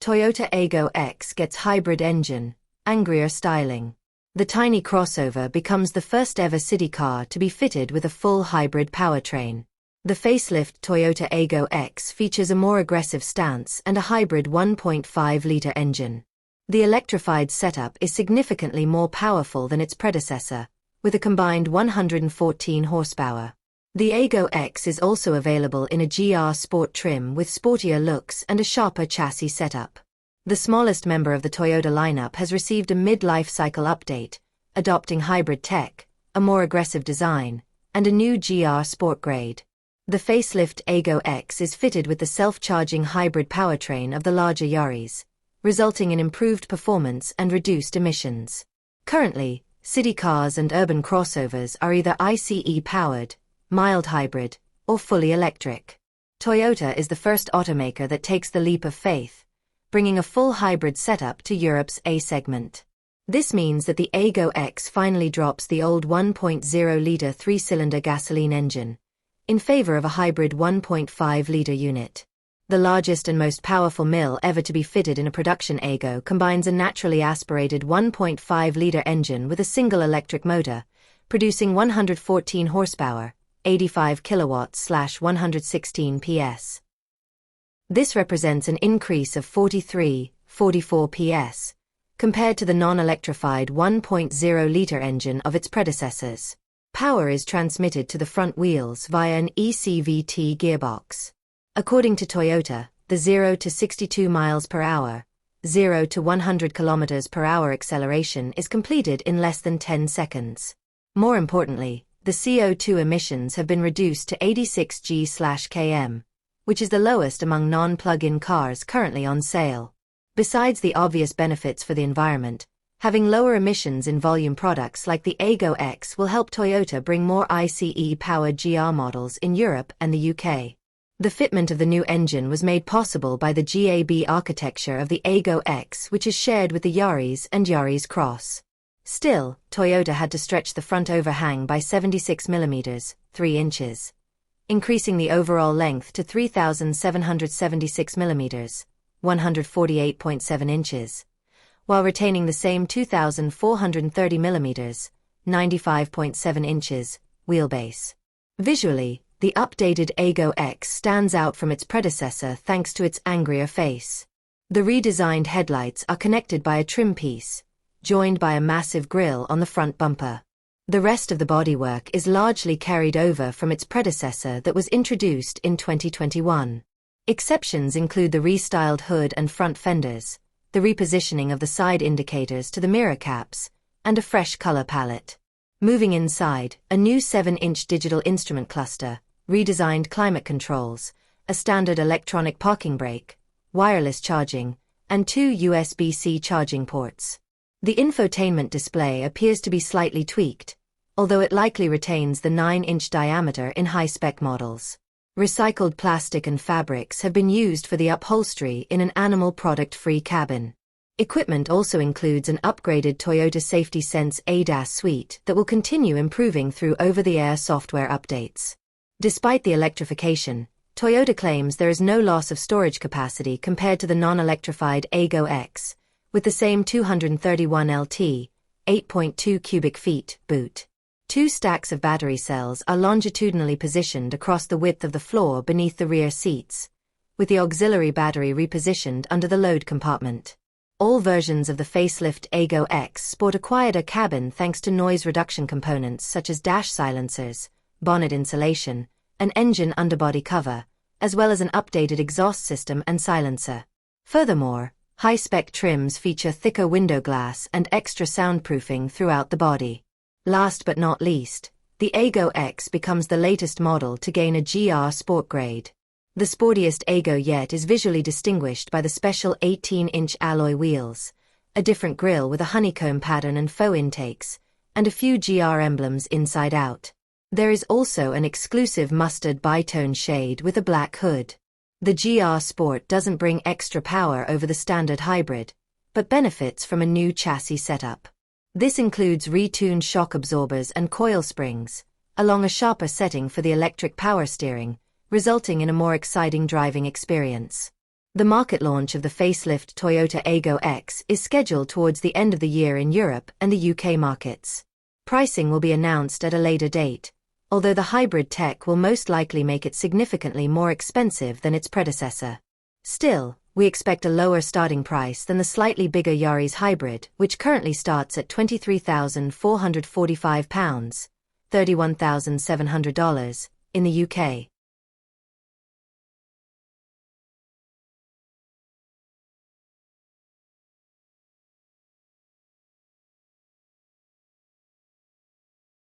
Toyota Aygo X gets hybrid engine, Angrier styling. The tiny crossover becomes the first ever city car to be fitted with a full hybrid powertrain. The facelift Toyota Aygo X features a more aggressive stance and a hybrid 1.5-liter engine. The electrified setup is significantly more powerful than its predecessor, with a combined 114 horsepower. The Aygo X is also available in a GR Sport trim with sportier looks and a sharper chassis setup. The smallest member of the Toyota lineup has received a mid-lifecycle update, adopting hybrid tech, a more aggressive design, and a new GR Sport grade. The facelift Aygo X is fitted with the self-charging hybrid powertrain of the larger Yaris, resulting in improved performance and reduced emissions. Currently, city cars and urban crossovers are either ICE-powered, mild hybrid, or fully electric. Toyota is the first automaker that takes the leap of faith, bringing a full hybrid setup to Europe's A segment. This means that the Aygo X finally drops the old 1.0-liter three-cylinder gasoline engine, in favor of a hybrid 1.5-liter unit. The largest and most powerful mill ever to be fitted in a production Aygo combines a naturally aspirated 1.5-liter engine with a single electric motor, producing 114 horsepower, 85 kilowatts/116 PS. This represents an increase of 44 PS, compared to the non-electrified 1.0-liter engine of its predecessors. Power is transmitted to the front wheels via an ECVT gearbox. According to Toyota, the 0 to 62 miles per hour, 0 to 100 kilometers per hour acceleration is completed in less than 10 seconds. More importantly, the CO2 emissions have been reduced to 86 g/km, which is the lowest among non-plug-in cars currently on sale. Besides the obvious benefits for the environment, having lower emissions in volume products like the Aygo X will help Toyota bring more ICE-powered GR models in Europe and the UK. The fitment of the new engine was made possible by the GAB architecture of the Aygo X, which is shared with the Yaris and Yaris Cross. Still, Toyota had to stretch the front overhang by 76 mm, 3 inches, increasing the overall length to 3,776 mm, 148.7 inches, while retaining the same 2,430 mm, 95.7 inches, wheelbase. Visually, the updated Aygo X stands out from its predecessor thanks to its Angrier face. The redesigned headlights are connected by a trim piece, joined by a massive grille on the front bumper. The rest of the bodywork is largely carried over from its predecessor that was introduced in 2021. Exceptions include the restyled hood and front fenders, the repositioning of the side indicators to the mirror caps, and a fresh color palette. Moving inside, a new 7-inch digital instrument cluster, redesigned climate controls, a standard electronic parking brake, wireless charging, and 2 USB-C charging ports. The infotainment display appears to be slightly tweaked, although it likely retains the 9-inch diameter in high-spec models. Recycled plastic and fabrics have been used for the upholstery in an animal product-free cabin. Equipment also includes an upgraded Toyota Safety Sense ADAS suite that will continue improving through over-the-air software updates. Despite the electrification, Toyota claims there is no loss of storage capacity compared to the non-electrified Aygo X, with the same 231 LT, 8.2 cubic feet, boot. 2 stacks of battery cells are longitudinally positioned across the width of the floor beneath the rear seats, with the auxiliary battery repositioned under the load compartment. All versions of the facelift Aygo X sport a quieter cabin thanks to noise reduction components such as dash silencers, bonnet insulation, an engine underbody cover, as well as an updated exhaust system and silencer. Furthermore, high-spec trims feature thicker window glass and extra soundproofing throughout the body. Last but not least, the Aygo X becomes the latest model to gain a GR Sport grade. The sportiest Aygo yet is visually distinguished by the special 18-inch alloy wheels, a different grille with a honeycomb pattern and faux intakes, and a few GR emblems inside out. There is also an exclusive mustard bitone shade with a black hood. The GR Sport doesn't bring extra power over the standard hybrid, but benefits from a new chassis setup. This includes retuned shock absorbers and coil springs, along a sharper setting for the electric power steering, resulting in a more exciting driving experience. The market launch of the facelift Toyota Aygo X is scheduled towards the end of the year in Europe and the UK markets. Pricing will be announced at a later date, although the hybrid tech will most likely make it significantly more expensive than its predecessor. Still, we expect a lower starting price than the slightly bigger Yaris hybrid, which currently starts at £23,445, $31,700, in the UK.